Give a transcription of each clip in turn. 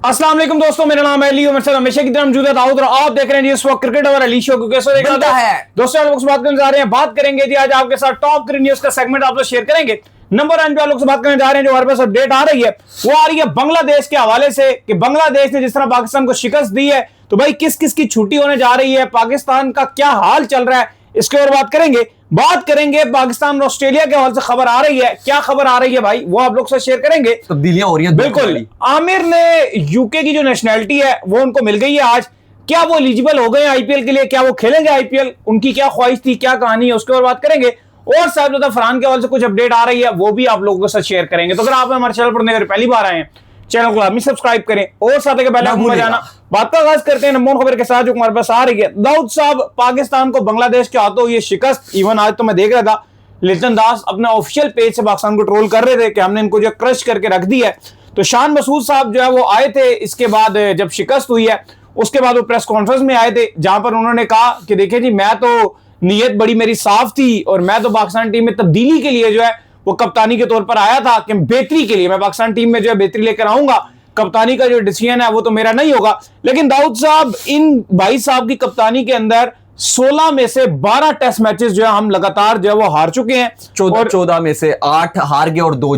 अस्सलाम वालेकुम दोस्तों, मेरा नाम है अली और मेरे साथ हमेशा की तरह मौजूद है दाऊद और आप देख रहे हैं जी इस वक्त क्रिकेट और अली शो को। कैसे देख रहे हैं दोस्तों? आप लोग से बात करने जा रहे हैं, बात करेंगे जी आज आपके साथ टॉप क्रिकेट न्यूज का सेगमेंट आप लोग शेयर करेंगे। नंबर 1 पे आप लोग से बात करने जा रहे हैं, जो हमारे पास अपडेट आ रही है वो आ रही है बांग्लादेश के हवाले से कि बांग्लादेश ने जिस तरह पाकिस्तान को शिकस्त दी है तो भाई किस किस की छुट्टी होने जा रही है, पाकिस्तान का क्या हाल चल रहा है, इसके और बात करेंगे पाकिस्तान और ऑस्ट्रेलिया के हवाले से खबर आ रही है, क्या खबर आ रही है भाई वो आप लोग से शेयर करेंगे। तब्दीलियां हो रही हैं बिल्कुल। आमिर ने यूके की जो नेशनैलिटी है वो उनको मिल गई है आज। क्या वो एलिजिबल हो गए आईपीएल के लिए, क्या वो खेलेंगे आईपीएल, उनकी क्या ख्वाहिश थी, क्या कहानी है, उसके और बात करेंगे। और साहब फरहान के हवाले से कुछ अपडेट आ रही है वो भी आप लोगों के साथ शेयर करेंगे। तो अगर आप हमारे चैनल पर नए पहली बार आए हैं, चैनल को लाजमी सब्सक्राइब करें और साथ के पहले आपको जाना बात का आगाज करते हैं नंबर खबर के साथ जो हमारे पास आ रही है। दाऊद साहब, पाकिस्तान को बांग्लादेश के हाथों ये शिकस्त, इवन आज तो मैं देख रहा था लिटन दास अपने ऑफिशियल पेज से पाकिस्तान को ट्रोल कर रहे थे कि हमने इनको जो क्रश करके रख दी है। तो शान मसूद साहब जो है वो आए थे इसके बाद, जब शिकस्त हुई है उसके बाद वो प्रेस कॉन्फ्रेंस में आए थे जहां पर उन्होंने कहा कि देखिए जी मैं तो नीयत बड़ी मेरी साफ थी और मैं तो पाकिस्तान टीम में तब्दीली के लिए जो है वो कप्तानी के तौर पर आया था कि बेहतरी के लिए मैं पाकिस्तान टीम में जो है बेहतरी लेकर आऊंगा। कप्तानी का जो डिसीजन है वो तो मेरा नहीं होगा। लेकिन दाऊद साहब, इन भाई साहब की कप्तानी के अंदर 16 में से 12 टेस्ट मैचेस जो है हम लगातार जो है वो हार चुके हैं। 14 में से 8 हार गए और 2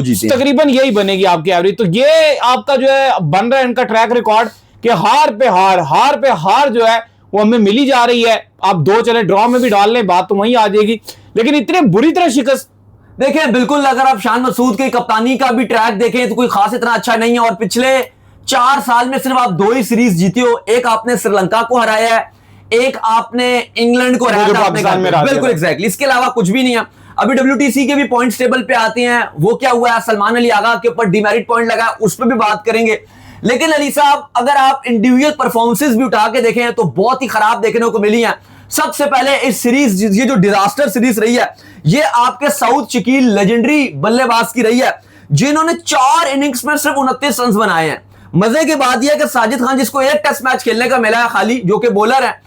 जीते। तकरीबन यही बनेगी आपकी एवरेज। तो ये आपका जो है बन रहा है इनका ट्रैक रिकॉर्ड कि हार पे हार जो है वो हमें मिली जा रही है। आप 2 चले ड्रॉ में भी डाल लें बात तो वहीं आ जाएगी, लेकिन इतने बुरी तरह शिकस्त देखें। बिल्कुल, अगर आप शान मसूद की कप्तानी का भी ट्रैक देखें तो कोई खास इतना अच्छा नहीं है और पिछले 4 साल में सिर्फ आप 2 ही सीरीज जीती हो। एक आपने श्रीलंका को हराया है, एक आपने इंग्लैंड को हराया। बिल्कुल एग्जैक्टली, इसके अलावा कुछ भी नहीं है। अभी WTC के भी पॉइंट्स टेबल पे आते हैं, वो क्या हुआ है, सलमान अली आगा के ऊपर डिमेरिट पॉइंट लगा, उस पर भी बात करेंगे। लेकिन अली साहब, अगर आप इंडिविजुअल परफॉर्मेंसेस भी उठा के देखें तो बहुत ही खराब देखने को मिली है। सबसे पहले इस सीरीज, ये जो डिजास्टर सीरीज रही है, ये आपके साउथ शकील लेजेंडरी बल्लेबाज की रही है जिन्होंने 4 इनिंग्स में सिर्फ 29 रन बनाए हैं। मजे की बात यह है कि साजिद खान, जिसको एक टेस्ट मैच खेलने का मिला है खाली, जो कि बॉलर है,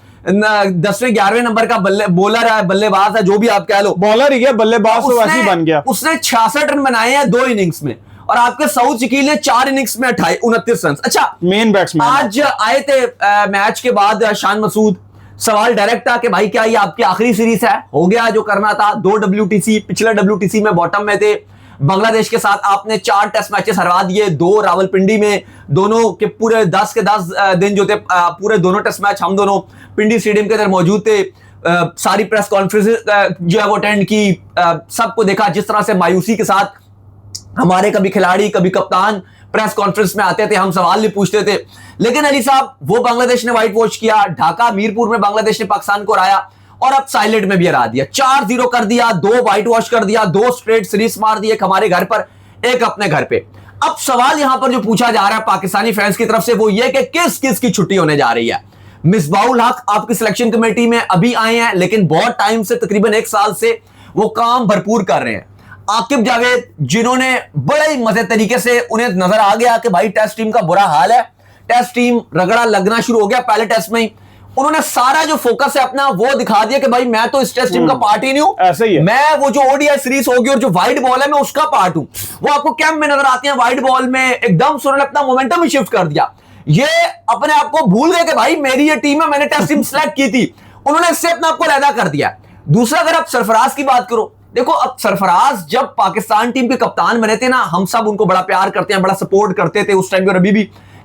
10वें 11वें नंबर का बॉलर है, बल्लेबाज है, जो भी आप कह लो, बॉलर ही है, बल्लेबाज तो वैसे ही बन गया। उसने 66 रन बनाए हैं 2 इनिंग्स में और आपके साउथ शकील ने 4 इनिंग्स में 29 रन। अच्छा, मेन बैट्समैन आज आए थे मैच के बाद शान मसूद, सवाल डायरेक्ट था कि भाई क्या ये आपकी आखिरी सीरीज है, हो गया जो करना था। 2 WTC, पिछले WTC में बॉटम में थे, बांग्लादेश के साथ आपने 4 टेस्ट मैचेस हरवा दिए, 2 रावलपिंडी में, दोनों के पूरे 10 के 10 दिन जो थे, पूरे दोनों टेस्ट मैच हम दोनों पिंडी स्टेडियम के अंदर मौजूद थे। सारी प्रेस कॉन्फ्रेंस जो है वो अटेंड की, सबको देखा जिस तरह से मायूसी के साथ हमारे कभी खिलाड़ी कभी कप्तान प्रेस कॉन्फ्रेंस में आते थे, हम सवाल नहीं पूछते थे। लेकिन अली साहब, वो बांग्लादेश ने व्हाइट वॉश किया, ढाका मीरपुर में बांग्लादेश ने पाकिस्तान को हराया और अब साइलेंट में भी हरा दिया, 4-0 कर दिया, 2 व्हाइट वॉश कर दिया, 2 स्ट्रेट सीरीज मार दिए, एक हमारे घर पर एक अपने घर पे। अब सवाल यहां पर जो पूछा जा रहा है पाकिस्तानी फैंस की तरफ से वो ये कि किस किस की छुट्टी होने जा रही है। मिसबाउल हक आपकी सिलेक्शन कमेटी में अभी आए हैं, लेकिन बहुत टाइम से, तकरीबन 1 साल से वो काम भरपूर कर रहे हैं। आकिब जावेद, जिन्होंने बड़े ही मजे तरीके से, उन्हें नजर आ गया कि भाई टेस्ट टीम का बुरा हाल है, टेस्ट टीम रगड़ा लगना शुरू हो गया पहले टेस्ट में ही, उन्होंने सारा जो फोकस है अपना वो दिखा दिया कि भाई मैं तो इस टेस्ट टीम का पार्ट ही नहीं हूं, ऐसे ही है। मैं वो जो ODI सीरीज होगी और जो वाइड बॉल है मैं उसका पार्ट हूं। वो आपको कैंप में नजर आती है, वाइड बॉल में एकदम से उन्होंने अपना मोमेंटम ही शिफ्ट कर दिया। ये अपने आप को भूल गए कि भाई मेरी ये टीम है, मैंने टेस्ट टीम सेलेक्ट की थी, उन्होंने इससे अपने आप को अलहदा कर दिया। दूसरा, अगर आप सरफराज की बात करो, देखो अब सरफराज जब पाकिस्तान टीम के कप्तान बने थे ना, हम सब उनको बड़ा प्यार करते हैं, बड़ा सपोर्ट करते थे उस टाइम और अभी भी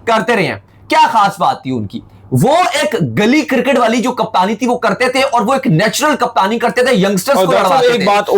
करते रहे हैं। क्या खास बात थी उनकी? वो एक गली क्रिकेट वाली जो कप्तानी थी वो करते थे और वो एक नेचुरल कप्तानी करते थे, यंगस्टर्स को लड़वाते थे। एक बात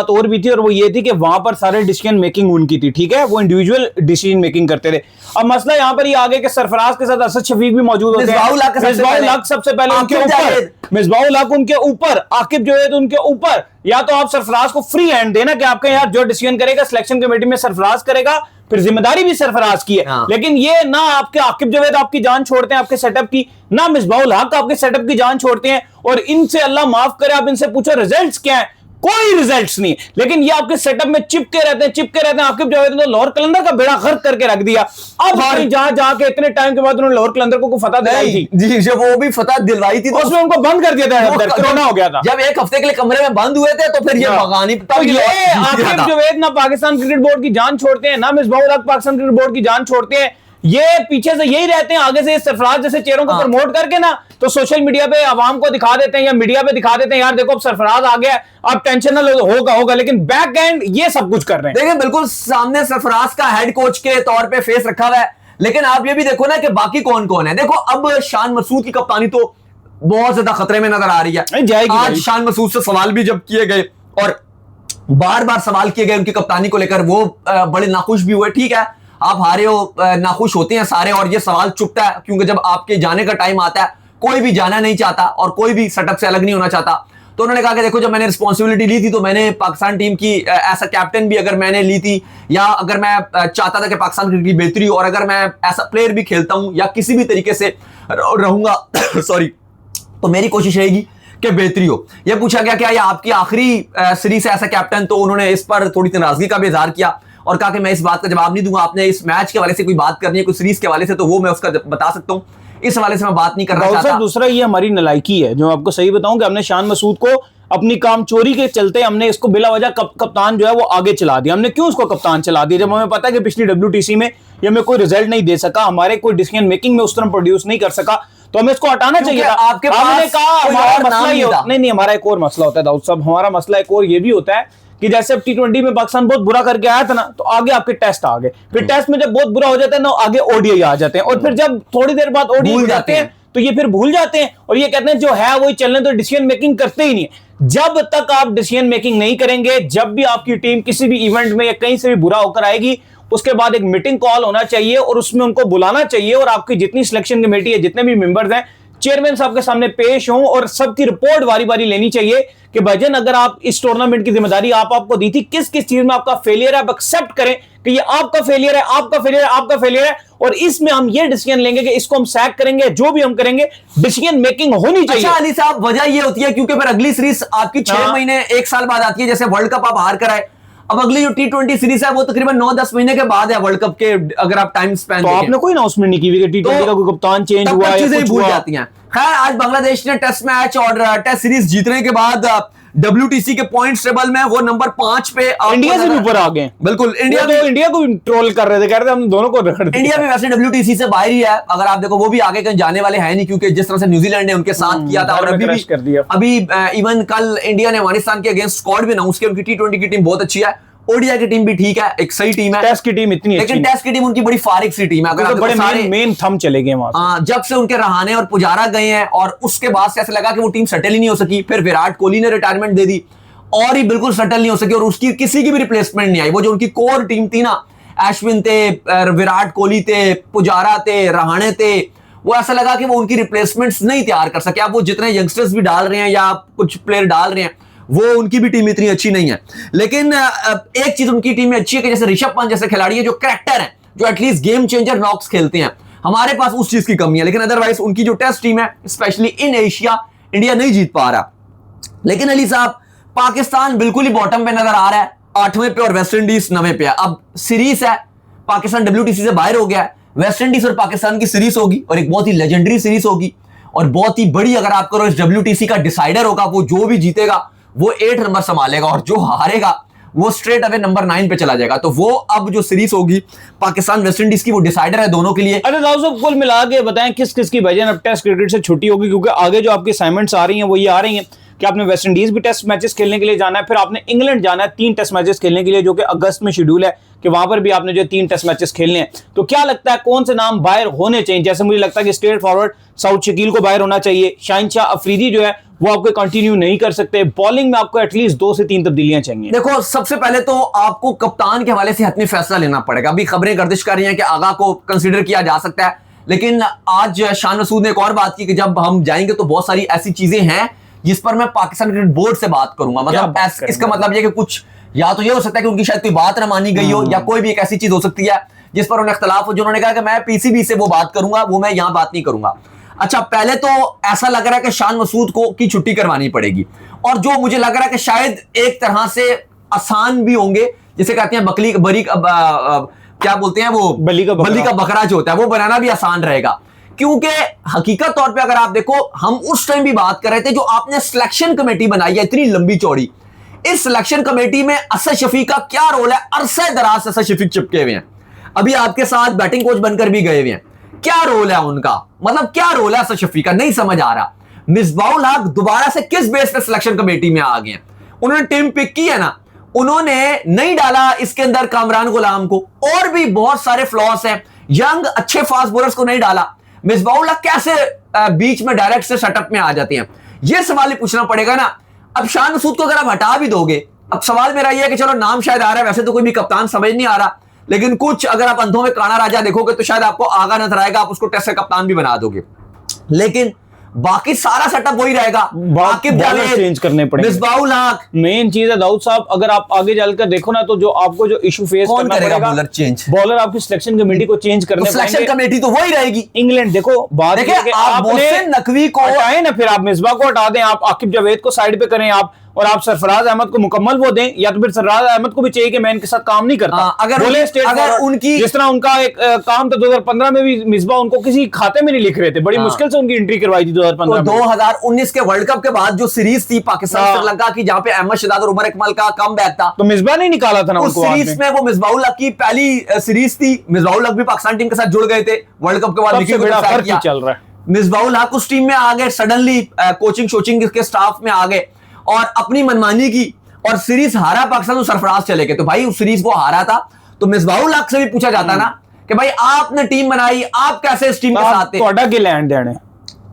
और भी थी और वो ये थी कि वहां पर सारे डिसीजन मेकिंग उनकी थी, ठीक है, वो इंडिविजुअल डिसीजन मेकिंग करते थे। अब मसला यहां पर ये आगे के सरफराज के साथ असद शफीक भी मौजूद होते हैं, मिसबाहुल हक सबसे पहले उनके ऊपर, मिसबाहुल हक उनके ऊपर, आकिब जावेद उनके ऊपर। या तो आप सरफराज को फ्री हैंड देना कि आपके यार जो डिसीजन करेगा सिलेक्शन कमेटी में सरफराज करेगा, फिर जिम्मेदारी भी सरफराज की है। हाँ। लेकिन ये ना आपके आकिब जावेद आपकी जान छोड़ते हैं आपके सेटअप की, ना मिसबाहुल हक आपके सेटअप की जान छोड़ते हैं। और इनसे अल्लाह माफ करे आप इनसे पूछो रिजल्ट्स क्या है, कोई रिजल्ट्स नहीं, लेकिन ये आपके सेटअप में चिपके रहते हैं। आकिब जावेद ने लाहौर कलंदर का बेड़ा गर्क करके रख दिया। अब जहां जाके इतने टाइम के बाद उन्होंने लाहौर कलंदर को फतह दिलाई थी जी, जब वो भी फतह दिलवाई थी तो उसमें उनको बंद कर दिया था, कोरोना हो गया था। जब 1 हफ्ते के लिए कमरे में बंद हुए थे तो फिर ये भगानी, तो ये आकिब जावेद ना पाकिस्तान क्रिकेट बोर्ड की जान छोड़ते हैं, ना मिसबाहुल हक पाकिस्तान क्रिकेट बोर्ड की जान छोड़ते हैं। ये पीछे से यही रहते हैं, आगे से सरफराज जैसे चेहरों को प्रमोट करके ना तो सोशल मीडिया पे आवाम को दिखा देते हैं या मीडिया पे दिखा देते हैं, यार देखो अब सरफराज आ गया, अब टेंशन ना लो, होगा, लेकिन बैक एंड ये सब कुछ कर रहे हैं। देखिए बिल्कुल सामने सरफराज का हेड कोच के तौर पे फेस रखा हुआ है, लेकिन आप ये भी देखो ना कि बाकी कौन कौन है। देखो अब शान मसूद की कप्तानी तो बहुत ज्यादा खतरे में नजर आ रही है। आज शान मसूद से सवाल भी जब किए गए और बार बार सवाल किए गए उनकी कप्तानी को लेकर, वो बड़े नाखुश भी हुए। ठीक है, आप हारे हो, नाखुश होते हैं सारे, और ये सवाल चुपता है क्योंकि जब आपके जाने का टाइम आता है कोई भी जाना नहीं चाहता और कोई भी सेटअप से अलग नहीं होना चाहता। तो उन्होंने कहा कि देखो जब मैंने रिस्पॉन्सिबिलिटी ली थी तो मैंने पाकिस्तान टीम की ऐसा कैप्टन भी अगर मैंने ली थी, या अगर मैं चाहता था कि पाकिस्तान क्रिकेट की बेहतरी हो, और अगर मैं ऐसा प्लेयर भी खेलता हूं या किसी भी तरीके से रहूंगा सॉरी, तो मेरी कोशिश रहेगी कि बेहतरी हो। यह पूछा गया क्या ये आपकी आखिरी सीरीज है ऐसा कैप्टन, तो उन्होंने इस पर थोड़ी नाराजगी का भी इजहार किया और कहा कि मैं इस बात का जवाब नहीं दूंगा। आपने इस मैच के हवाले से कोई बात करनी है, कोई सीरीज के हवाले से, तो वो मैं उसका बता सकता हूं, इस हवाले से मैं बात नहीं करना चाहता। दूसरा ये हमारी नलायकी है, जो आपको सही बताऊं कि हमने शान मसूद को अपनी काम चोरी के चलते हमने इसको बिला वजह कप्तान जो है वो आगे चला दिया। हमने क्यों उसको कप्तान चला दिया जब हमें पता है कि पिछली WTC में ये हमें कोई रिजल्ट नहीं दे सका, हमारे कोई डिसीजन मेकिंग में उस तरह प्रोड्यूस नहीं कर सका, तो हमें इसको हटाना चाहिए था। आपके पास हमारा मसला नहीं, हमारा एक और मसला होता है दाऊद साहब, हमारा मसला एक और ये भी होता है कि जैसे अब T20 में पाकिस्तान बहुत बुरा करके आया था ना, तो आगे आपके टेस्ट आ गए, फिर टेस्ट में जब बहुत बुरा हो जाता है ना आगे ODI आ जाते हैं, और फिर जब थोड़ी देर बाद ODI जाते हैं तो ये फिर भूल जाते हैं और ये कहते हैं जो है वही चलने, तो डिसीजन मेकिंग करते ही नहीं है। जब तक आप डिसीजन मेकिंग नहीं करेंगे, जब भी आपकी टीम किसी भी इवेंट में या कहीं से भी बुरा होकर आएगी, उसके बाद एक मीटिंग कॉल होना चाहिए और उसमें उनको बुलाना चाहिए और आपकी जितनी सिलेक्शन कमेटी है, जितने भी मेंबर्स हैं, चेयरमैन साहब के सामने पेश हों और सबकी रिपोर्ट बारी बारी लेनी चाहिए कि भाईजान अगर आप इस टूर्नामेंट की जिम्मेदारी आपको दी थी, किस किस चीज में आपका फेलियर है, आप एक्सेप्ट करें कि ये आपका फेलियर है, आपका फेलियर है, आपका फेलियर है, और इसमें हम ये डिसीजन लेंगे कि इसको हम सैक करेंगे, जो भी हम करेंगे डिसीजन मेकिंग होनी चाहिए। अच्छा अली साहब, वजह ये होती है क्योंकि फिर अगली सीरीज आपकी 6 महीने 1 साल बाद आती है, जैसे वर्ल्ड कप आप हार कर आए। अब अगली जो T20 सीरीज है वो तकरीबन 9-10 महीने के बाद है वर्ल्ड कप के, अगर आप टाइम स्पेंड तो आपने कोई अनाउंसमेंट नहीं की T20 का कोई कप्तान चेंज हुआ है, चीजें भूल जाती हैं। खैर आज बांग्लादेश ने टेस्ट मैच और टेस्ट सीरीज जीतने के बाद WTC के पॉइंट्स टेबल में वो नंबर 5 पे इंडिया से भी ऊपर आ गए। बिल्कुल, इंडिया को ट्रोल कर रहे थे, कह रहे थे हम दोनों को रखड़ दिया। इंडिया भी वैसे WTC से बाहर ही है, अगर आप देखो वो भी आगे कहीं जाने वाले हैं नहीं, क्योंकि जिस तरह से न्यूजीलैंड ने उनके साथ किया था, और अभी इवन कल इंडिया ने अफगानिस्तान के अगेंस्ट स्क्वाड भी अनाउंस किया। उनकी T20 की टीम बहुत अच्छी है, ODI की टीम भी ठीक है, एक सही टीम है, टेस्ट की टीम इतनी अच्छी, लेकिन टेस्ट की टीम उनकी बड़ी फारिग सी टीम है। अगर बड़े सारे मेन थंब चले गए वहां, जब से उनके रहाने और पुजारा गए हैं और उसके बाद से ऐसा लगा कि वो टीम सेटल ही नहीं हो सकी। फिर विराट कोहली ने रिटायरमेंट दे दी और ही बिल्कुल सेटल नहीं हो सकी, और उसकी किसी की भी रिप्लेसमेंट नहीं आई। वो जो उनकी कोर टीम थी ना, अश्विन थे, विराट कोहली थे, पुजारा थे, रहाणे थे, वो ऐसा लगा कि वो उनकी रिप्लेसमेंट्स नहीं तैयार कर सके। अब वो जितने यंगस्टर्स भी डाल रहे हैं या कुछ प्लेयर डाल रहे हैं, वो उनकी भी टीम इतनी अच्छी नहीं है। लेकिन एक चीज उनकी टीम में अच्छी है कि जैसे ऋषभ पंत जैसे खिलाड़ी है जो करैक्टर है, जो एटलीस्ट गेम चेंजर नॉक्स खेलते हैं, हमारे पास उस चीज की कमी है। लेकिन अदरवाइज उनकी जो टेस्ट टीम है, स्पेशली इन एशिया, इंडिया नहीं जीत पा रहा। लेकिन अली साहब, पाकिस्तान बिल्कुल ही बॉटम पे नजर आ रहा है, 8वें पे, और वेस्ट इंडीज 9वें पे है। अब सीरीज है, पाकिस्तान WTC से बाहर हो गया है, वेस्ट इंडीज और पाकिस्तान की सीरीज होगी और एक बहुत ही लेजेंडरी सीरीज होगी और बहुत ही बड़ी, अगर आप करो, इस WTC का डिसाइडर होगा। वो जो भी जीतेगा वो 8 नंबर संभालेगा और जो हारेगा वो स्ट्रेट अवे नंबर 9 पे चला जाएगा। तो वो अब जो सीरीज होगी पाकिस्तान वेस्ट इंडीज की, वो डिसाइडर है दोनों के लिए। अरे दाऊद कुल मिला के बताएं किस किस की भाईजान अब टेस्ट क्रिकेट से छुट्टी होगी, क्योंकि आगे जो आपकी असाइनमेंट्स आ रही हैं वो ये आ रही हैं कि आपने वेस्ट इंडीज भी टेस्ट मैचेस खेलने के लिए जाना है, फिर आपने इंग्लैंड जाना है 3 टेस्ट मैचेस खेलने के लिए, जो कि अगस्त में शेड्यूल है कि वहां पर भी आपने जो 3 टेस्ट मैचेस खेलने हैं। तो क्या लगता है कौन से नाम बाहर होने चाहिए? जैसे मुझे लगता है कि स्ट्रेट फॉरवर्ड साउथ शकील को बाहर होना चाहिए, शाहिनशाह अफरीदी जो है वो आपको कंटिन्यू नहीं कर सकते, बॉलिंग में आपको एटलीस्ट 2 से 3 तब्दीलियां चाहिए। देखो सबसे पहले तो आपको कप्तान के हवाले से हतमी फैसला लेना पड़ेगा। अभी खबरें गर्दिश कर रही हैं कि आगा को कंसीडर किया जा सकता है, लेकिन आज शान मसूद ने एक और बात की कि जब हम जाएंगे तो बहुत सारी ऐसी चीजें हैं जिस पर मैं पाकिस्तान क्रिकेट बोर्ड से बात करूंगा। मतलब इसका मतलब यह कि कुछ, या तो ये हो सकता है कि उनकी शायद कोई बात ना मानी गई हो, या कोई भी एक ऐसी चीज हो सकती है जिस पर उन्हें इख्तलाफ हो, जो उन्होंने कहा कि मैं PCB से वो बात करूंगा, वो मैं यहां बात नहीं करूंगा। अच्छा, पहले तो ऐसा लग रहा है कि शान मसूद को की छुट्टी करवानी पड़ेगी, और जो मुझे लग रहा है कि शायद एक तरह से आसान भी होंगे, जिसे कहते हैं बकरी बरी क्या बोलते हैं वो, बली का बकरा जो होता है, वो बनाना भी आसान रहेगा। क्योंकि हकीकत तौर पे अगर आप देखो, हम उस टाइम भी बात कर रहे थे, जो आपने सिलेक्शन कमेटी बनाई है इतनी लंबी चौड़ी, इस सिलेक्शन कमेटी में असद शफीक का क्या रोल है? अरसे दराज से असद शफीक चिपके हुए हैं। अभी आपके साथ बैटिंग कोच बनकर भी गए हुए हैं। क्या रोल है उनका, मतलब क्या रोल है असद शफी का, नहीं समझ आ रहा। मिसबाहुल हक दोबारा से किस बेस पे सिलेक्शन कमेटी में आ गए हैं? उन्होंने टीम पिक की है ना, उन्होंने नहीं डाला इसके अंदर कामरान गुलाम को, और भी बहुत सारे फ्लॉस हैं, यंग अच्छे फास्ट बॉलर्स को नहीं डाला। मिसबाहुल हक कैसे बीच में डायरेक्ट से सेटअप में आ जाते हैं, यह सवाल ही पूछना पड़ेगा ना। अब शान मसूद को अगर आप हटा भी दोगे, अब सवाल मेरा यह है कि चलो नाम शायद आ रहा है, वैसे तो कोई भी कप्तान समझ नहीं आ रहा, लेकिन कुछ अगर आप अंधों में काना राजा देखोगे तो शायद आपको आगा नजर आएगा, आप उसको टेस्ट से कप्तान भी बना दोगे, लेकिन बाकी सारा सेटअप वही रहेगा। आकिब जावेद चेंज करने पड़ेंगे। मिसबाहुल हक मेन चीज है दाऊद साहब, अगर आप आगे चलकर देखो ना तो जो आपको जो इशू फेस करना पड़ेगा, बॉलर चेंज, बॉलर आपकी सिलेक्शन कमेटी को चेंज करने तो सिलेक्शन कमेटी तो वही रहेगी। इंग्लैंड देखो बात देखिए, आप मोहसिन नकवी को हटाएं ना, फिर आप मिसबा को हटा दें, आप आकिब जावेद को साइड पे करें आप, और आप सरफराज अहमद को मुकम्मल वो दें, या तो फिर सरफराज अहमद को भी चाहिए कि मैं इनके साथ काम नहीं करता। अगर उनकी जिस तरह उनका एक काम था 2015 में भी, मिसबा उनको किसी खाते में नहीं लिख रहे थे, बड़ी मुश्किल से उनकी एंट्री करवाई थी 2015 में। 2019 के वर्ल्ड कप के बाद जो सीरीज थी पाकिस्तान श्रीलंका की, जहां पे अहमद शहजाद और उमर इकबाल का कम बैक था, तो मिसबा नहीं निकाला था ना उस सीरीज में। वो मिसबाहुल हक की पहली सीरीज थी, मिसबाहुल हक भी पाकिस्तान टीम के साथ जुड़ गए थे वर्ल्ड कप के बाद, चल रहा है। मिसबाहुल हक उस टीम में आ गए, सडनली कोचिंग शोचिंग के स्टाफ में आ गए और अपनी मनमानी की, और सीरीज हारा पाकिस्तान, तो सरफराज चले गए। तो भाई उस सीरीज को हारा था, तो मिसबाहुल हक से भी पूछा जाता ना कि भाई आपने टीम बनाई, आप कैसे इस टीम के साथ थे,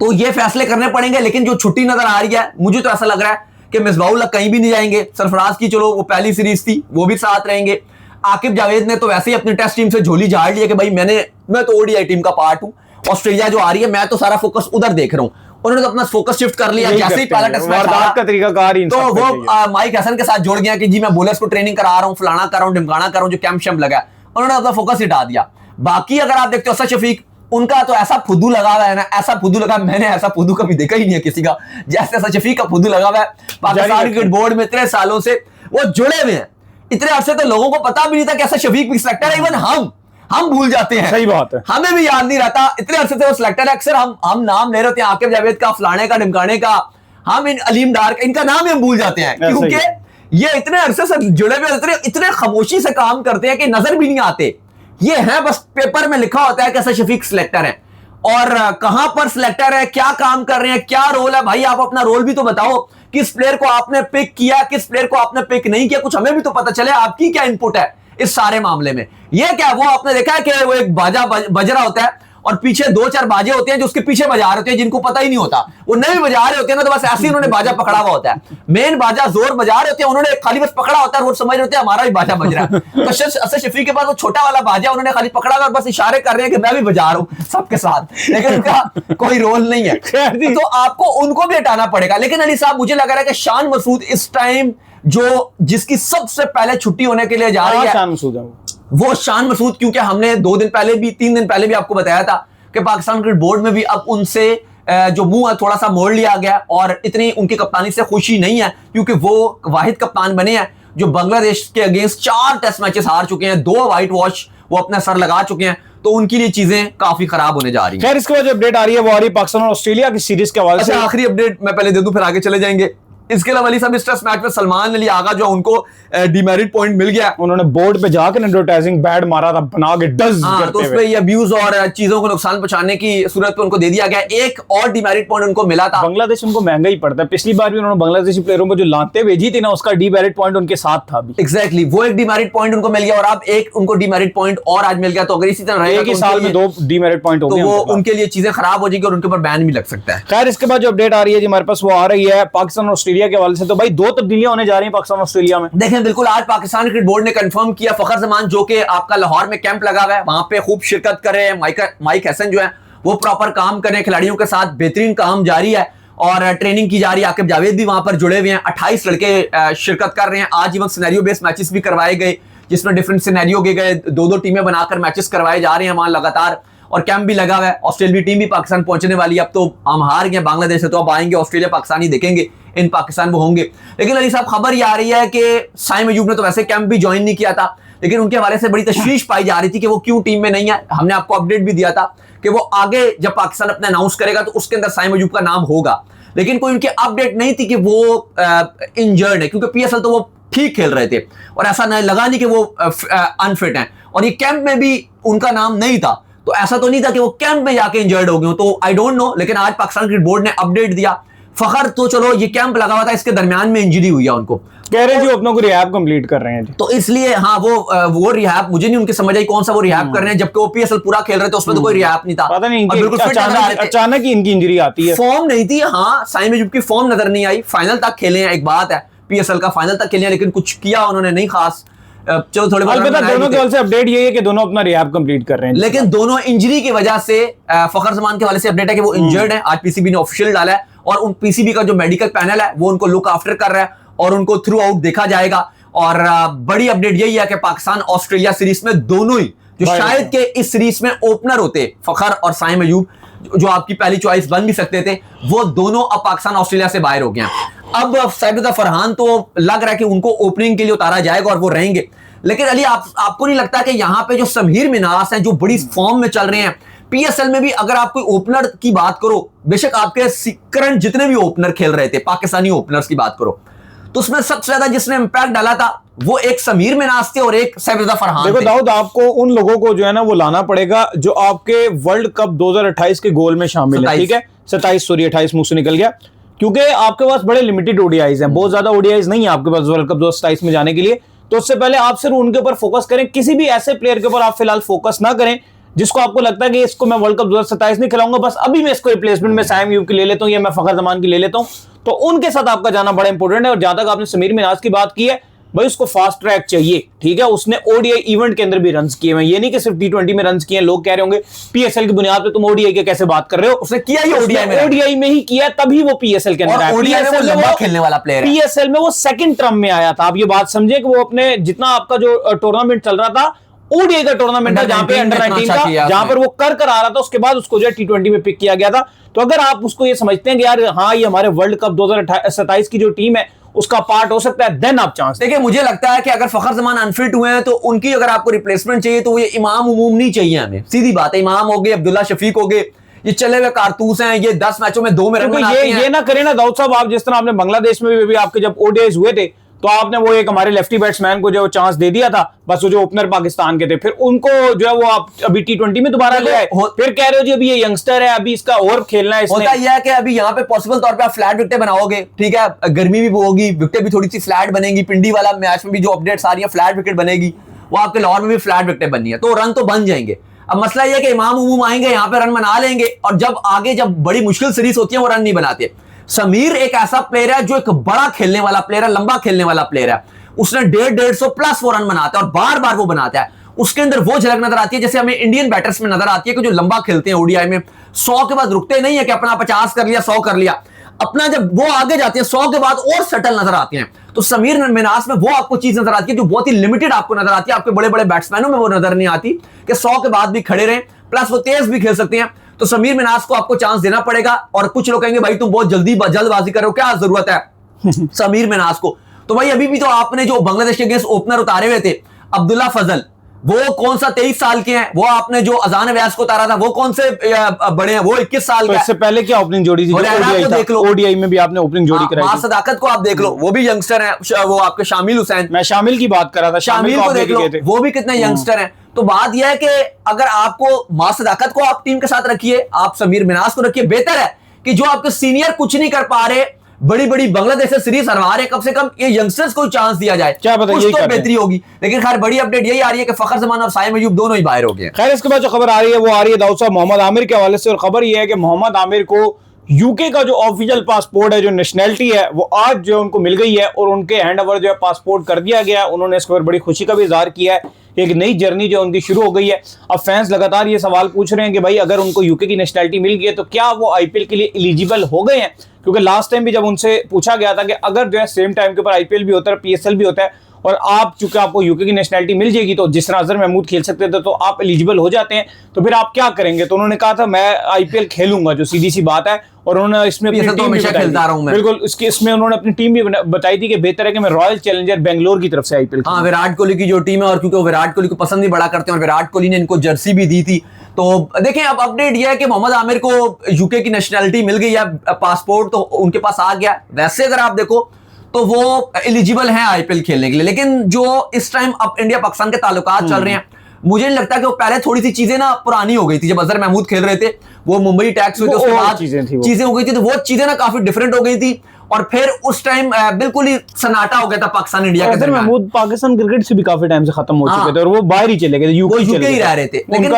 तो ये फैसले करने पड़ेंगे। लेकिन जो छुट्टी नजर आ रही है, मुझे तो ऐसा लग रहा है कि मिसबाहुल हक कहीं भी नहीं जाएंगे। सरफराज की चलो वो पहली सीरीज थी, वो भी साथ रहेंगे। आकिब जावेद ने तो वैसे ही अपनी टेस्ट टीम से झोली झाड़ लिया कि भाई मैं तो ओडीआई टीम का पार्ट हूं, ऑस्ट्रेलिया जो आ रही है मैं तो सारा फोकस उधर देख रहा हूं। उन्होंने तो अपना फोकस शिफ्ट कर लिया, जैसे ही पहला टेस्ट मैच का तरीकाकार ही, तो वो माइक हसन के साथ जुड़ गया कि जी मैं बॉलर्स को ट्रेनिंग करा रहा हूं, फलाना कर रहा हूं, ढिमकाना कर रहा हूं, जो कैंप शैम्प लगा, उन्होंने अपना फोकस हटा दिया। बाकी अगर आप देखते हो असद शफीक, उनका तो ऐसा फुद्दू लगा हुआ है ना, ऐसा फुद्दू लगा, मैंने ऐसा फुद्दू कभी देखा ही नहीं है किसी का, जैसे असद शफीक का फुद्दू लगा हुआ है। पाकिस्तान क्रिकेट बोर्ड में इतने सालों से वो जुड़े हुए हैं, इतने अरसे तो लोगों को पता भी नहीं था कि असद शफीक भी सिलेक्टर है। इवन हम भूल जाते हैं, सही बात है, हमें भी याद नहीं रहता, इतने अरसे से वो सिलेक्टर है। अक्सर हम नाम ले रहे होते हैं आकिब जावेद का, फलाने का, ढिमकाने का, हम इन अलीम डार का, इनका नाम ही हम भूल जाते हैं, क्योंकि ये इतने अरसे से जुड़े हुए, इतने खामोशी से काम करते हैं कि नजर भी नहीं आते। ये है बस पेपर में लिखा होता है कि असद शफीक सिलेक्टर है, और कहां पर सिलेक्टर है, क्या काम कर रहे हैं, क्या रोल है। भाई आप अपना रोल भी तो बताओ, किस प्लेयर को आपने पिक किया, किस प्लेयर को आपने पिक नहीं किया, कुछ हमें भी तो पता चले आपकी क्या इनपुट है इस सारे मामले में। ये क्या वो आपने देखा है कि वो एक बाजा बज रहा होता है और पीछे 2-4 बाजे होते हैं जो उसके पीछे बजा रहे होते हैं, जिनको पता ही नहीं होता, वो नहीं बजा रहे होते हैं ना, तो बस ऐसे ही उन्होंने बाजा पकड़ा हुआ होता है। मेन बाजा जोर बजा रहे होते हैं, उन्होंने खाली बस पकड़ा होता है, वो समझ रहे होते हैं हमारा भी बाजा बज रहा है। तो असद शफीक के पास वो छोटा वाला बाजा उन्होंने खाली पकड़ा हुआ, बस इशारे कर रहे हैं कि मैं भी बजा रहा हूं सबके साथ, लेकिन उनका कोई रोल नहीं है। तो आपको उनको भी हटाना पड़ेगा। लेकिन अली साहब, मुझे लग रहा है कि शान मसूद इस टाइम जो जिसकी सबसे पहले छुट्टी होने के लिए जा रही है, शान मसूद है वो शान मसूद, क्योंकि हमने 2 दिन पहले भी 3 दिन पहले भी आपको बताया था कि पाकिस्तान क्रिकेट बोर्ड में भी अब उनसे जो मुंह थोड़ा सा मोड़ लिया गया, और इतनी उनकी कप्तानी से खुशी नहीं है, क्योंकि वो वाहिद कप्तान बने हैं जो बांग्लादेश के अगेंस्ट 4 टेस्ट मैचेस हार चुके हैं, 2 व्हाइट वॉश वो अपना सर लगा चुके हैं, तो उनके लिए चीजें काफी खराब होने जा रही हैं। खैर, इसके बाद जो अपडेट आ रही है वो आ रही है पाकिस्तान और ऑस्ट्रेलिया की सीरीज के हवाले से। आखिरी अपडेट मैं पहले दे दूं, फिर आगे चले जाएंगे। इसके अलावा अली साहब, इस टेस्ट मैच में सलमान अली आगा जो उनको डिमेरिट पॉइंट मिल गया, उन्होंने बोर्ड पे जाकर एडवर्टाइजिंग बैड मारा था बना के डज करते तो उसमें ये अब्यूज और चीजों को नुकसान पहुंचाने की सूरत पे उनको दे दिया गया। एक और डिमेरिट पॉइंट उनको मिला था। बांग्लादेश उनको महंगा ही पड़ता है, पिछली बार भी उन्होंने बांग्लादेशी प्लेयरों को जो लाते भेजी थी ना, उसका डिमेरिट पॉइंट उनके साथ था भी। एग्जैक्टली, वो एक डिमेरिट पॉइंट उनको मिल गया, और अब एक उनको डिमेरिट पॉइंट और आज मिल गया। तो अगर इसी तरह रहेगा एक ही साल में 2 डिमेरिट पॉइंट हो गए, तो वो उनके लिए चीजें खराब हो जाएगी और उनके ऊपर बैन भी लग सकता है। खैर, इसके बाद जो अपडेट आ रही है जी हमारे पास, वो आ रही है पाकिस्तान और ऑस्ट्रेलिया के हवाले से। तो भाई 2 तब्दीलियां होने जा रही हैं पाकिस्तान और ऑस्ट्रेलिया में। देखें, बिल्कुल, आज पाकिस्तान क्रिकेट बोर्ड ने कंफर्म किया, फखर जमान जो कि आपका लाहौर में कैंप लगा हुआ है, वहां पे खूब शिरकत कर रहे हैं। माइक हसन जो है वो प्रॉपर काम कर रहे हैं, खिलाड़ियों के साथ बेहतरीन काम जारी है और ट्रेनिंग की जा रही है। आकिब जावेद भी वहां पर जुड़े हुए हैं, 28 लड़के शिरकत कर रहे हैं। आज इवन सिनेरियो बेस्ड मैचेस भी करवाए गए, जिसमें डिफरेंट सिनेरियो के गए, 2-2 टीमें बनाकर मैचेस करवाए जा रहे हैं वहां लगातार, और कैंप भी लगा हुआ है। ऑस्ट्रेलिया टीम भी पाकिस्तान पहुंचने वाली है। अब तो हम हार गए बांग्लादेश से, तो अब आएंगे ऑस्ट्रेलिया पाकिस्तानी देखेंगे, इन पाकिस्तान वो होंगे। लेकिन अली साहब, खबर ये आ रही है कि साइम अयूब ने तो वैसे कैंप भी ज्वाइन नहीं किया था, लेकिन उनके हवाले से बड़ी तशवीश पाई जा रही थी कि वो क्यों टीम में नहीं है। हमने आपको अपडेट भी दिया था कि वो आगे जब पाकिस्तान अपना अनाउंस करेगा तो उसके अंदर साइम अयूब का नाम होगा, लेकिन कोई उनकी अपडेट नहीं थी कि वो इंजर्ड है, क्योंकि पीएसएल तो वो ठीक खेल रहे थे और ऐसा नहीं लगा नहीं कि वो अनफिट हैं, और ये कैंप में भी उनका नाम नहीं था, तो ऐसा तो नहीं था कि वो कैंप में जाके इंजर्ड हो गए। तो आई डोंट नो, लेकिन आज पाकिस्तान क्रिकेट बोर्ड ने अपडेट दिया। फखर तो चलो ये कैंप लगा हुआ था, इसके दरमियान में इंजरी हुई है उनको, कह रहे हैं जी अपनों को रिहैब कंप्लीट कर रहे हैं जी। तो इसलिए हाँ वो रिहैब मुझे नहीं उनकी समझ आई कौन सा वो रिहैब कर रहे हैं, जबकि ओपीएसएल पूरा खेल रहे थे उसमें तो कोई रिहैब नहीं था। पता नहीं और बिल्कुल fit नजर आ रहे थे। अचानक ही इनकी इंजरी आती है। फॉर्म नहीं थी, हाँ साइम अयूब की फॉर्म नजर नहीं आई। फाइनल तक खेले हैं, एक बात है, पीएसएल का फाइनल तक खेले हैं, लेकिन कुछ किया उन्होंने नहीं खास। चलो थोड़े अलबत्ता दोनों की ओर से अपडेट ये है कि दोनों अपना रिहैब कंप्लीट कर रहे हैं, लेकिन दोनों इंजरी की वजह से फखर जमान के वाले से अपडेट है कि वो इंजर्ड है। आज पीसीबी ने ऑफिशियल डाला है और उन पीसीबी का जो मेडिकल पैनल है वो उनको लुक आफ्टर कर रहा है और उनको थ्रू आउट देखा जाएगा। और बड़ी अपडेट यही है कि पाकिस्तान ऑस्ट्रेलिया सीरीज में दोनों ही जो शायद के इस सीरीज में ओपनर होते फखर और साइम अयूब, जो आपकी पहली चॉइस बन भी सकते थे, वो दोनों अब पाकिस्तान ऑस्ट्रेलिया से बाहर हो गए हैं। अब सैयद फरहान तो लग रहा है कि उनको ओपनिंग के लिए उतारा जाएगा और वो रहेंगे, लेकिन अली आपको नहीं लगता कि यहां पे जो समीर मिनास हैं जो बड़ी फॉर्म में चल रहे हैं, पीएसएल में भी अगर आप कोई ओपनर की बात करो, बेशक आपके करंट जितने भी ओपनर खेल रहे थे पाकिस्तानी ओपनर्स की बात करो, तो उसमें सबसे ज्यादा जिसने इंपैक्ट डाला था वो एक समीर मिनास थे और एक सैयद फरहान। देखो दाऊद, आपको उन लोगों को जो है ना वो लाना पड़ेगा जो आपके वर्ल्ड कप 2028 के गोल में शामिल है, ठीक है, 28 मुंह से निकल गया, क्योंकि आपके पास बड़े लिमिटेड ओडीआईज हैं, बहुत ज्यादा ओडीआईज नहीं है आपके पास वर्ल्ड कप 2027 में जाने के लिए। तो उससे पहले आप सिर्फ उनके ऊपर फोकस करें, किसी भी ऐसे प्लेयर के ऊपर आप फिलहाल फोकस ना करें जिसको आपको लगता है कि इसको मैं वर्ल्ड कप 2027 नहीं खिलाऊंगा, बस अभी मैं इसको रिप्लेसमेंट में साइम अयूब की ले लेता हूं या मैं फखर जमान की ले लेता हूं, तो उनके साथ आपका जाना बड़ा इंपॉर्टेंट है। और जहां तक आपने समीर मिनाज की बात की है, भाई उसको फास्ट ट्रैक चाहिए, ठीक है, उसने ओडीआई इवेंट के अंदर भी रन्स किए हैं, ये नहीं कि सिर्फ टी20 में रन्स किए हैं। लोग कह रहे होंगे पीएसएल की बुनियाद पे तुम ओडीआई के कैसे बात कर रहे हो, उसने किया ही ओडीआई में ही किया, तभी वो पीएसएल के अंदर आया। खेलने वाला प्लेयर है, पीएसएल में वो सेकंड टर्म में आया था। आप ये बात समझे कि वो अपने जितना आपका जो टूर्नामेंट चल रहा था, ओडीआई का टूर्नामेंट था जहां पे अंडर 19 का, जहां पर वो कर आ रहा था, उसके बाद उसको जो टी20 में पिक किया गया था। तो अगर आप उसको ये समझते हैं कि यार हाँ ये हमारे वर्ल्ड कप 2027 की जो टीम है उसका पार्ट हो सकता है, देन आप चांस। देखिए मुझे लगता है कि अगर फखर जमान अनफिट हुए हैं तो उनकी अगर आपको रिप्लेसमेंट चाहिए तो ये इमाम उमूम नहीं चाहिए हमें, सीधी बात है। इमाम हो गए, अब्दुल्ला शफीक हो गए, ये चले हुए कारतूस हैं, ये 10 मैचों में 2 में रन बनाते हैं। ये ना करें ना दाऊद साहब, आप जिस तरह आपने बांग्लादेश में भी आपके जब ओडीआईज हुए थे तो आपने वो एक हमारे लेफ्टी बैट्समैन को जो चांस दे दिया था, बस वो जो ओपनर पाकिस्तान के थे, फिर उनको जो है वो आप अभी टी20 में दोबारा ले आए, फिर कह रहे हो जी अभी ये यंगस्टर है, अभी इसका और खेलना है। होता यह है कि अभी यहाँ पे पॉसिबल तौर पे आप फ्लैट विकेटें बनाओगे, ठीक है, गर्मी भी होगी, विकेटें भी थोड़ी सी फ्लैट बनेगी, पिंडी वाला मैच में भी जो अपडेट्स आ रही है फ्लैट विकेट बनेगी, वो आपके लाहौर में भी फ्लैट विकेटें बननी है, तो रन तो बन जाएंगे। अब मसला यह है कि इमाम उमूम आएंगे यहाँ पे रन बना लेंगे, और जब आगे जब बड़ी मुश्किल सीरीज होती है वो रन नहीं बनाते। समीर एक ऐसा प्लेयर है जो एक बड़ा खेलने वाला प्लेयर है, लंबा खेलने वाला प्लेयर है, उसने 150 प्लस वो रन बनाता है और बार बार वो बनाता है। उसके अंदर वो झलक नजर आती है जैसे हमें इंडियन बैटर्स में नजर आती है कि जो लंबा खेलते हैं ओडीआई में 100 के बाद रुकते नहीं है कि अपना 50 कर लिया 100 कर लिया, अपना जब वो आगे जाते हैं 100 के बाद और सटल नजर आते हैं। तो समीर मिनास में वो आपको चीज नजर आती है जो बहुत ही लिमिटेड आपको नजर आती है, आपके बड़े बड़े बैट्समैनों में वो नजर नहीं आती कि 100 के बाद भी खड़े रहें, प्लस वो तेज भी खेल सकते हैं। तो समीर मिनास को आपको चांस देना पड़ेगा। और कुछ लोग कहेंगे भाई तुम बहुत जल्दबाजी कर रहे हो, क्या जरूरत है समीर मिनास को, तो भाई अभी भी तो आपने जो बांग्लादेश के अगेंस्ट ओपनर उतारे हुए थे, अब्दुल्ला फजल, वो कौन सा 23 साल के हैं, वो आपने जो अजान व्यास को उतारा था वो कौन से बड़े हैं, वो 21 साल तो का। इससे पहले क्या ओपनिंग जोड़ी थी, देख लो ओडीआई में भी आपने ओपनिंग जोड़ी कराई, सदाकत को आप देख लो, वो भी यंगस्टर है, वो आपके शामिल हुसैन, मैं शामिल की बात कर रहा था, शामिल को देख लो, वो भी कितने यंगस्टर हैं। तो बात यह है कि अगर आपको सदाकत को आप टीम के साथ रखिए, आप समीर मिनास को रखिए, बेहतर है कि जो आपके सीनियर कुछ नहीं कर पा रहे, बड़ी बड़ी बांग्लादेश से सीरीज हरवा रहे, कम से कम ये यंगस्टर्स को चांस दिया जाए, क्या पता कुछ तो बेहतरी होगी। लेकिन खैर बड़ी अपडेट यही आ रही है कि फखर जमान और साइम अयूब दोनों ही बाहर हो गए। खैर इसके बाद जो खबर आ रही है वो आ रही है दाऊद साहब मोहम्मद आमिर के हवाले से, और खबर ये है कि मोहम्मद आमिर को यूके का जो ऑफिशियल पासपोर्ट है, जो नेशनैलिटी है, वो आज जो है उनको मिल गई है और उनके हैंड ओवर जो है पासपोर्ट कर दिया गया है। उन्होंने इसके ऊपर बड़ी खुशी का भी इजहार किया है, एक नई जर्नी जो उनकी शुरू हो गई है। अब फैंस लगातार ये सवाल पूछ रहे हैं कि भाई अगर उनको यूके की नेशनैलिटी मिल गई है तो क्या वो आईपीएल के लिए एलिजिबल हो गए हैं, क्योंकि लास्ट टाइम भी जब उनसे पूछा गया था कि अगर जो है सेम टाइम के ऊपर आईपीएल भी होता है, पीएसएल भी होता है, और आप चूंकि आपको यूके की नेशनैलिटी मिल जाएगी तो जिस तरह अजहर महमूद खेल सकते थे तो आप एलिजिबल हो जाते हैं, तो फिर आप क्या करेंगे। तो उन्होंने कहा था मैं आईपीएल खेलूंगा, जो सीधी सी बात है, और उन्होंने इसमें अपनी टीम भी खेलता रहा हूं मैं, बिल्कुल इसमें उन्होंने अपनी टीम भी बताई थी कि बेहतर है कि मैं रॉयल चैलेंजर बेंगलोर की तरफ से आईपीएल। हाँ, विराट कोहली की जो टीम है, और क्योंकि वो विराट कोहली को पसंद भी बड़ा करते हैं और विराट कोहली ने इनको जर्सी भी दी थी। तो देखें अब अपडेट यह है कि मोहम्मद आमिर को यूके की नेशनैलिटी मिल गई है, पासपोर्ट तो उनके पास आ गया। वैसे अगर आप देखो तो वो एलिजिबल हैं आईपीएल खेलने के लिए। लेकिन जो इस टाइम अब इंडिया पाकिस्तान के ताल्लुकात चल रहे हैं, मुझे नहीं लगता कि वो पहले थोड़ी सी चीजें ना पुरानी हो गई थी। जब अजहर महमूद खेल रहे थे, वो मुंबई टैक्स हुए थे, उसके बाद चीजें हो गई थी, तो वो चीजें ना काफी डिफरेंट हो गई थी। और फिर उस टाइम बिल्कुल ही सन्नाटा हो गया था पाकिस्तान इंडिया के दरमियान। महमूद पाकिस्तान क्रिकेट से भी काफी टाइम से खत्म हो चुके थे और वो बाहर ही चले गए थे, यूके ही रह रहे थे। लेकिन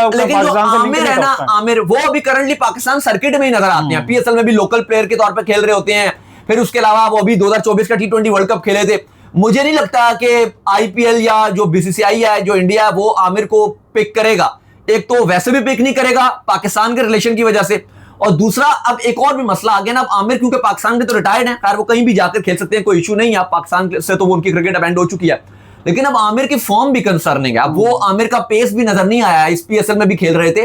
जो आमिर है ना, आमिर वो अभी करंटली पाकिस्तान सर्किट में ही नजर आते हैं। पीएसएल में भी लोकल प्लेयर के तौर पर खेल रहे होते हैं। फिर उसके अलावा वो अभी 2024 का T20 वर्ल्ड कप खेले थे। मुझे नहीं लगता कि आईपीएल या जो बीसीसीआई है, जो इंडिया है, वो आमिर को पिक करेगा। एक तो वैसे भी पिक नहीं करेगा पाकिस्तान के रिलेशन की वजह से, और दूसरा अब एक और भी मसला आ गया ना। अब आमिर क्योंकि पाकिस्तान में तो रिटायर्ड है, खैर वो कहीं भी जाकर खेल सकते हैं, कोई इशू नहीं है। पाकिस्तान से तो वो उनकी क्रिकेट अब एंड हो चुकी है। लेकिन अब आमिर की फॉर्म भी कंसर्निंग है। अब वो आमिर का पेस भी नजर नहीं आया। इस पीएसएल में भी खेल रहे थे,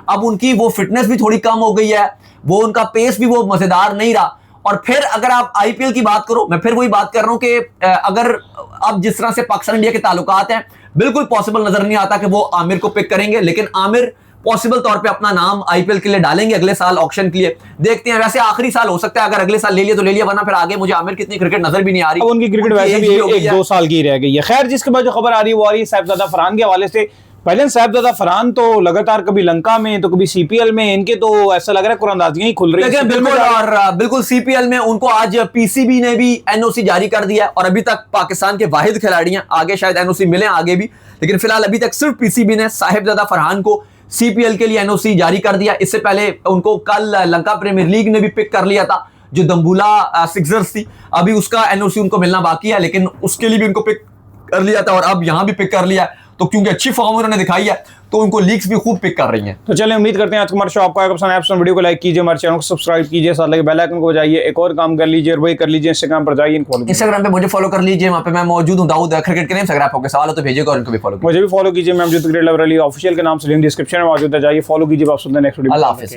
अब उनकी वो फिटनेस भी थोड़ी कम हो गई है, वो उनका पेस भी वो मजेदार नहीं रहा। और फिर अगर आप आईपीएल की बात करो, मैं फिर वही बात कर रहा हूं कि अगर अब जिस तरह से पाकिस्तान इंडिया के ताल्लुकात हैं, बिल्कुल पॉसिबल नजर नहीं आता कि वो आमिर को पिक करेंगे। लेकिन आमिर पॉसिबल तौर पे अपना नाम आईपीएल के लिए डालेंगे अगले साल ऑक्शन के लिए। देखते हैं, वैसे आखिरी साल हो सकता है, अगर अगले साल ले लिया तो ले लिया, वरना फिर आगे मुझे आमिर कितनी क्रिकेट नजर भी नहीं आ रही। उनकी क्रिकेट वैसे भी 1-2 साल की रह गई है। खैर, जिसके बाद जो खबर आ रही है वो आ रही है साहिबजादा फरहान के हवाले से। पहले साहिबजादा फरहान तो लगातार कभी लंका में तो कभी सीपीएल में, इनके तो ऐसा लग रहा है कुरानदाजियां ही खुल रही है। बिल्कुल, और बिल्कुल सीपीएल में उनको आज पीसीबी ने भी एनओसी जारी कर दिया, और अभी तक पाकिस्तान के वाहिद खिलाड़ी हैं। आगे शायद एनओसी मिले आगे भी, लेकिन फिलहाल अभी तक सिर्फ पीसीबी ने साहिबजादा फरहान को सीपीएल के लिए एनओसी जारी कर दिया। इससे पहले उनको कल लंका प्रीमियर लीग ने भी पिक कर लिया था, जो दंबुला सिक्सर्स थी। अभी उसका एनओसी उनको मिलना बाकी है, लेकिन उसके लिए भी उनको पिक कर लिया था, और अब यहां भी पिक कर लिया। तो क्योंकि अच्छी फॉर्म उन्होंने दिखाई है, तो उनको लीग्स भी खूब पिक कर रही हैं। तो चलिए, उम्मीद करते हैं आज हमारा शो आपको आएगा पसंद। वीडियो को लाइक कीजिए, हमारे चैनल को सब्सक्राइब कीजिए, साथ लगे बेल आइकन को बजाइए। एक और काम कर लीजिए, और वही कर लीजिए, इंस्टाग्राम पर जाइए, इंस्टाग्राम पे मुझे फॉलो कर लीजिए, वहां पे मैं मौजूद हूं, दाऊद क्रिकेट के नेम से। अगर आपको सवाल हो तो भेजिएगा, और उनको भी फॉलो, मुझे भी फॉलो कीजिए। मैं क्रिकेट लवर अली ऑफिशियल के नाम से लिंक डिस्क्रिप्शन में मौजूद है, जाइए फॉलो कीजिए। आप सुनते हैं नेक्स्ट वीडियो। अल्लाह हाफिज़।